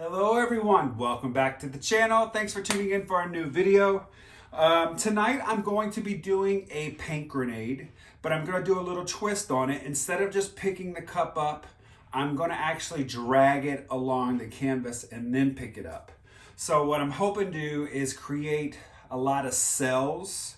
Hello everyone, welcome back to the channel. Thanks for tuning in for our new video. Tonight I'm going to be doing a paint grenade, but I'm going to do a little twist on it. Instead of just picking the cup up, I'm going to actually drag it along the canvas and then pick it up. So what I'm hoping to do is create a lot of cells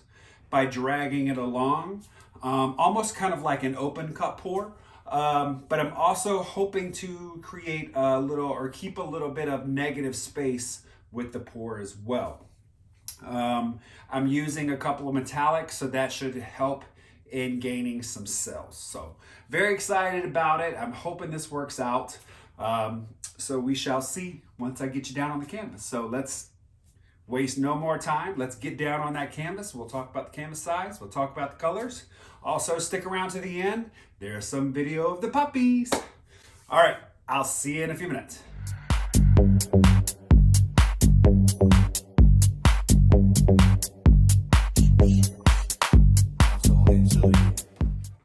by dragging it along, almost kind of like an open cup pour. But I'm also hoping to create a little or keep a little bit of negative space with the pour as well. I'm using a couple of metallics, so that should help in gaining some cells. So very excited about it. I'm hoping this works out. So we shall see once I get you down on the canvas. So let's waste no more time. Let's get down on that canvas. We'll talk about the canvas size. We'll talk about the colors. Also, stick around to the end. There's some video of the puppies. All right, I'll see you in a few minutes.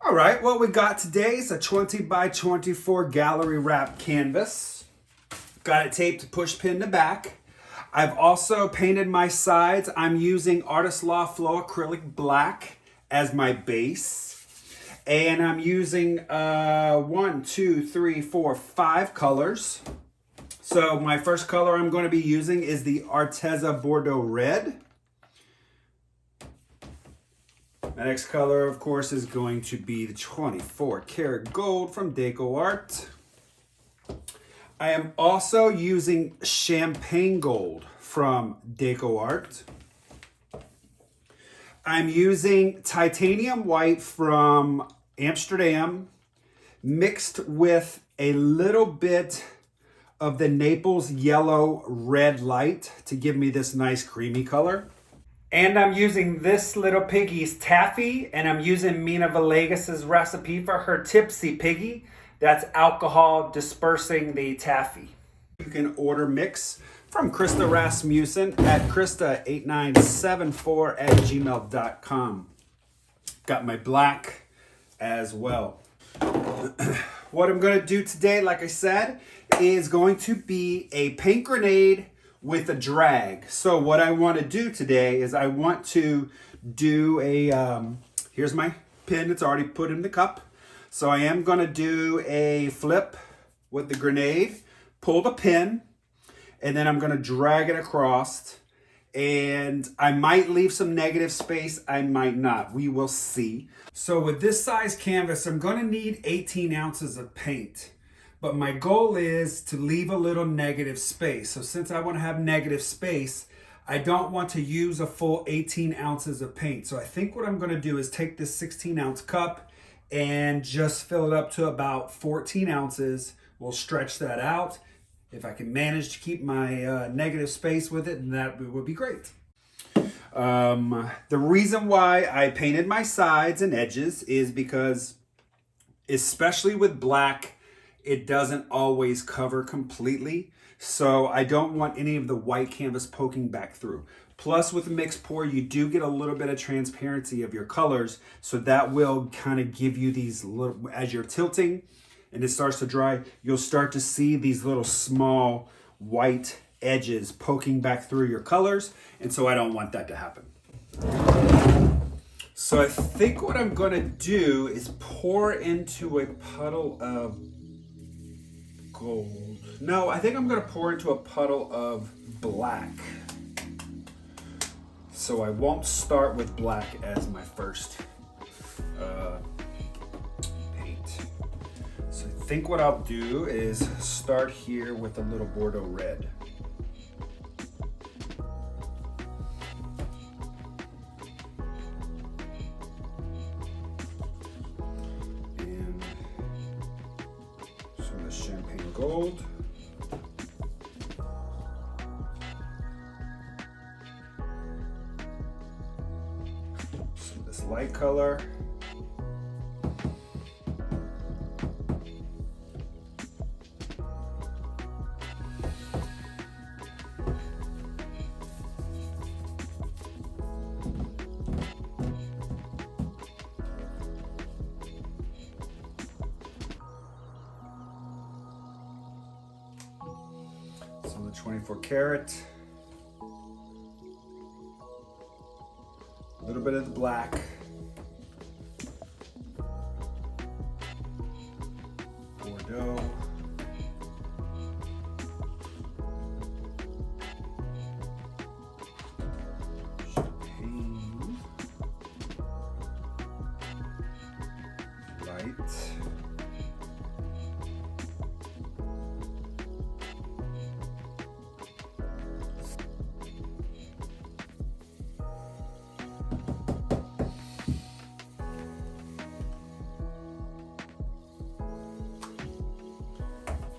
All right, what we got today is a 20 by 24 gallery wrap canvas. Got it taped to push pin to back. I've also painted my sides. I'm using Artist Loft Flow Acrylic Black as my base. And I'm using 5 colors. So my first color I'm going to be using is the Arteza Bordeaux Red. My next color, of course, is going to be the 24 karat gold from DecoArt. I am also using champagne gold from DecoArt. I'm using titanium white from Amsterdam mixed with a little bit of the Naples yellow red light to give me this nice creamy color. And I'm using this Little Piggies Taffy, and I'm using Mina Villegas's recipe for her Tipsy Piggy. That's alcohol dispersing the taffy. You can order mix from Krista Rasmussen at krista8974@gmail.com. Got my black as well. What I'm going to do today, like I said, is going to be a paint grenade with a drag. So what I want to do today is I want to do a, here's my pin. It's already put in the cup. So I am going to do a flip with the grenade, pull the pin, and then I'm going to drag it across. And I might leave some negative space. I might not. We will see. So with this size canvas, I'm going to need 18 ounces of paint. But my goal is to leave a little negative space. So since I want to have negative space, I don't want to use a full 18 ounces of paint. So I think what I'm going to do is take this 16-ounce cup and just fill it up to about 14 ounces. We'll stretch that out. If I can manage to keep my negative space with it, then that would be great. The reason why I painted my sides and edges is because, especially with black, it doesn't always cover completely. So I don't want any of the white canvas poking back through. Plus with mixed pour, you do get a little bit of transparency of your colors. So that will kind of give you these little, as you're tilting and it starts to dry, you'll start to see these little small white edges poking back through your colors. And so I don't want that to happen. So I think what I'm gonna do is pour into a puddle of gold. No, I think I'm gonna pour into a puddle of black. So I won't start with black as my first paint. So I think what I'll do is start here with a little Bordeaux Red. And some of the champagne gold. This light color. on the 24 karat. A little bit of the black. Bordeaux. Champagne. Light.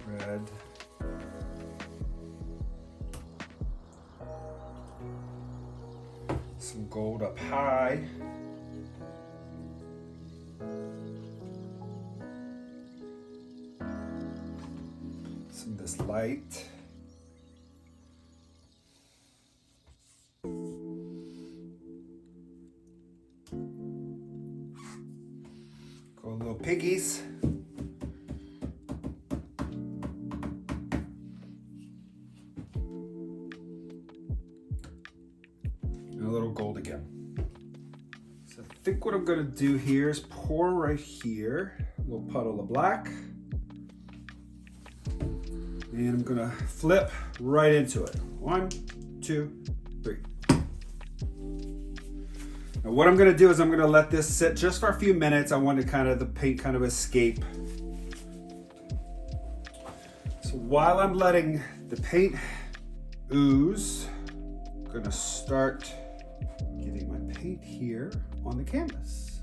Red. Some gold up high. Some of this light. Go Little Piggies. And a little gold again. So I think what I'm gonna do here is pour right here, a little puddle of black. And I'm gonna flip right into it. 1, 2, 3. Now what I'm gonna do is I'm gonna let this sit just for a few minutes. I want to the paint kind of escape. So while I'm letting the paint ooze, I'm gonna start getting my paint here on the canvas.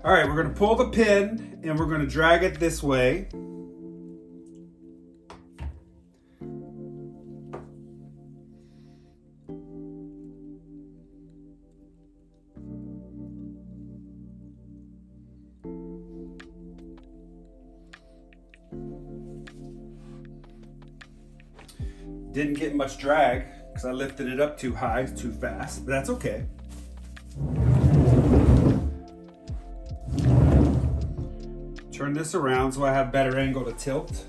All right, we're gonna pull the pin and we're gonna drag it this way. Didn't get much drag because I lifted it up too high, too fast, but that's okay. Turn this around so I have better angle to tilt.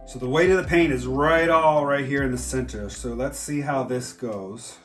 So the weight of the paint is right here in the center. So let's see how this goes.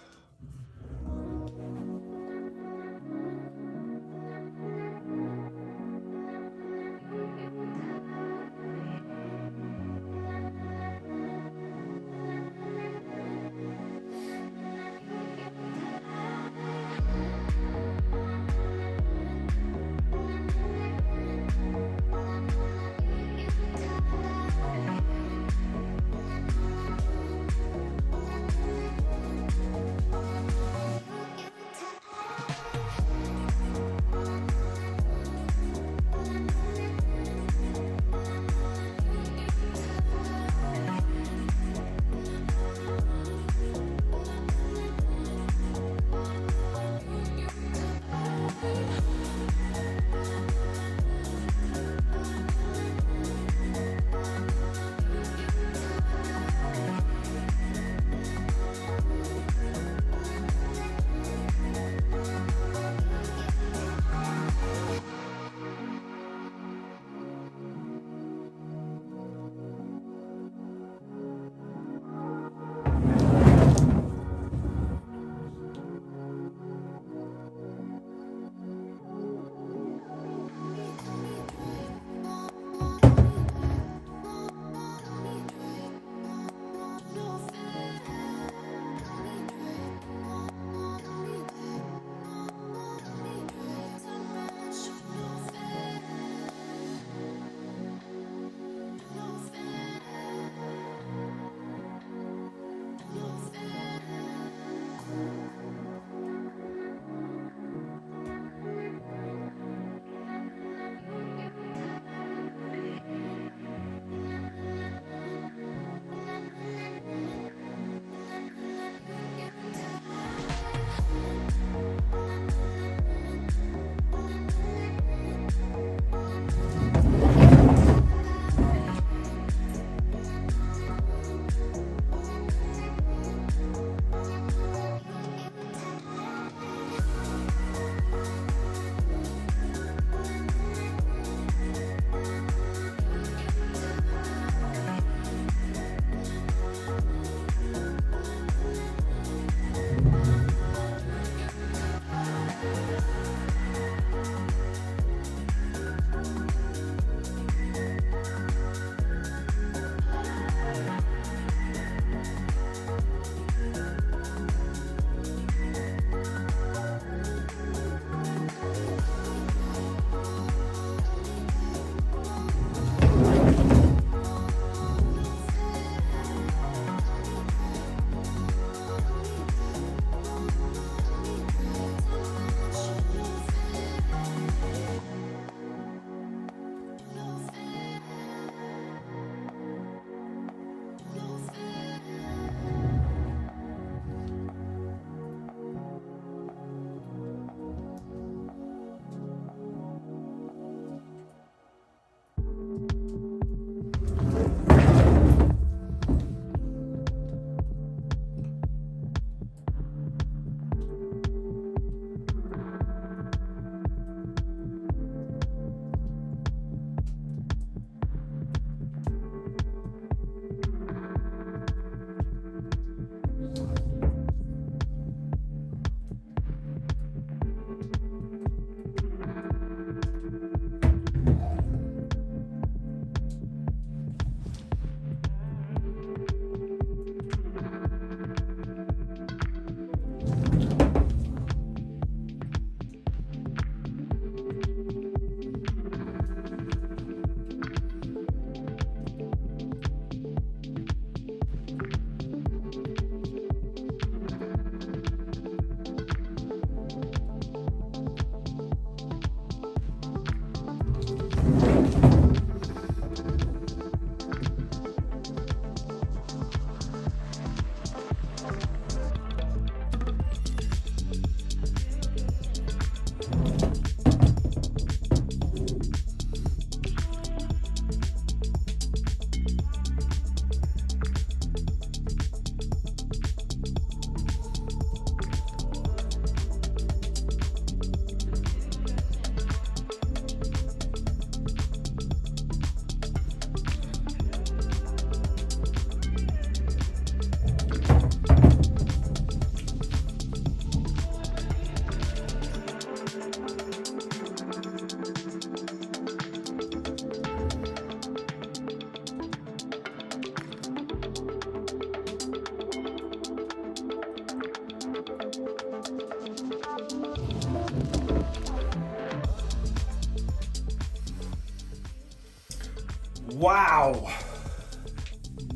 Wow.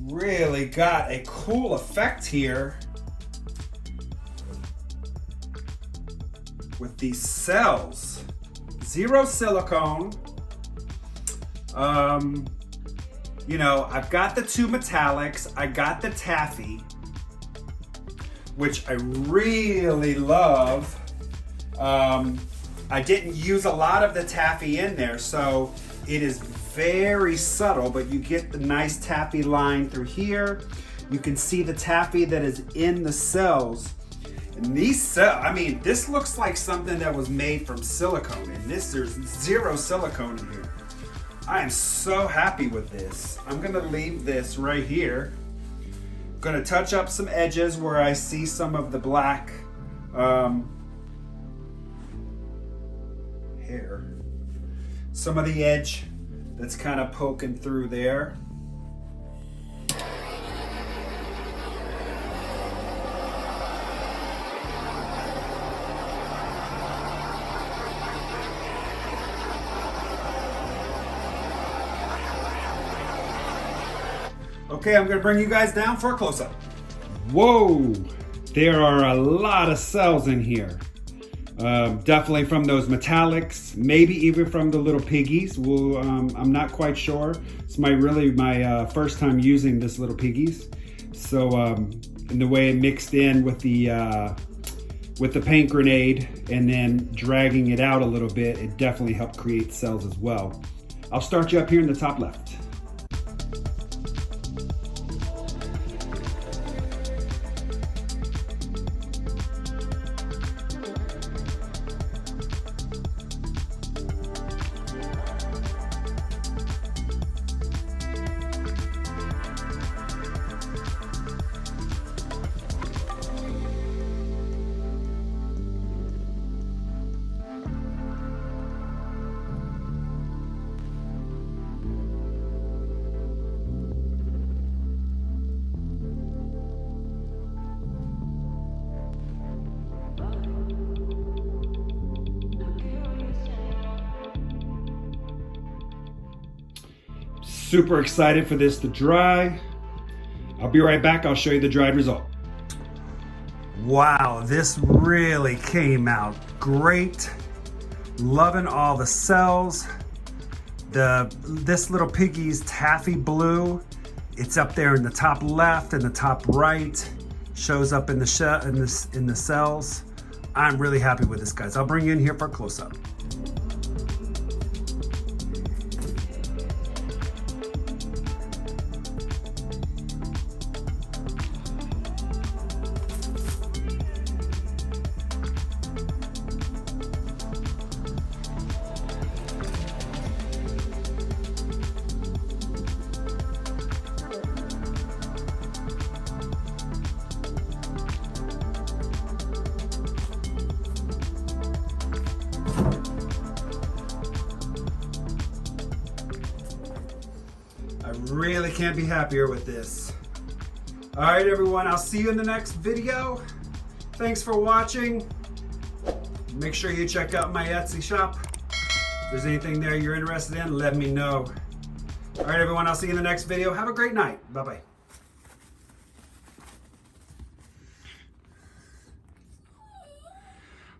Really got a cool effect here with these cells. Zero silicone. You know, I've got the two metallics. I got the Taffy, which I really love. I didn't use a lot of the Taffy in there, so it is very subtle, but you get the nice Taffy line through here. You can see the Taffy that is in the cells. And these cells, I mean, this looks like something that was made from silicone, and there's zero silicone in here. I am so happy with this. I'm gonna leave this right here. I'm gonna touch up some edges where I see some of the black hair. Some of the edge that's kind of poking through there. Okay, I'm gonna bring you guys down for a close-up. Whoa, there are a lot of cells in here. Definitely from those metallics, maybe even from the Little Piggies. Well, I'm not quite sure. It's really my first time using this Little Piggies. So, and the way it mixed in with the paint grenade and then dragging it out a little bit, it definitely helped create cells as well. I'll start you up here in the top left. Super excited for this to dry. I'll be right back. I'll show you the dried result. Wow, this really came out great. Loving all the cells. This Little Piggy's Taffy Blue, it's up there in the top left and the top right. Shows up in the cells. I'm really happy with this, guys. I'll bring you in here for a close-up. I really can't be happier with this. All right, everyone, I'll see you in the next video. Thanks for watching. Make sure you check out my Etsy shop. If there's anything there you're interested in, let me know. All right, everyone, I'll see you in the next video. Have a great night. Bye-bye.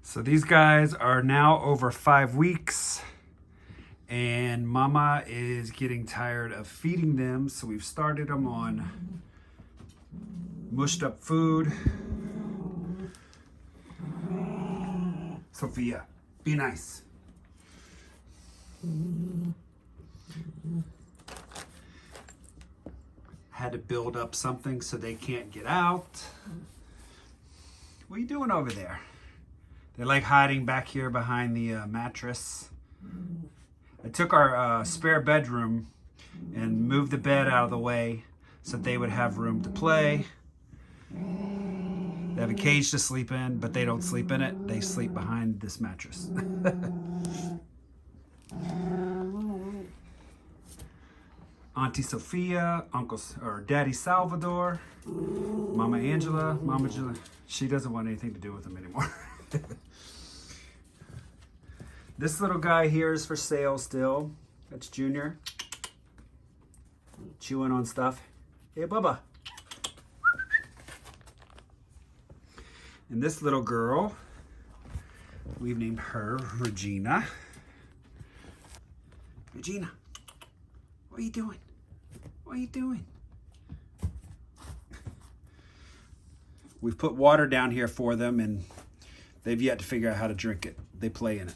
So these guys are now over 5 weeks. And Mama is getting tired of feeding them, so we've started them on mushed up food. Sophia, be nice. Had to build up something so they can't get out. What are you doing over there? They're like hiding back here behind the mattress. I took our spare bedroom and moved the bed out of the way so that they would have room to play. They have a cage to sleep in, but they don't sleep in it. They sleep behind this mattress. Auntie Sophia, Daddy Salvador, Mama Angela, she doesn't want anything to do with them anymore. This little guy here is for sale still. That's Junior. Chewing on stuff. Hey, Bubba. And this little girl, we've named her Regina. Regina, what are you doing? What are you doing? We've put water down here for them, and they've yet to figure out how to drink it. They play in it.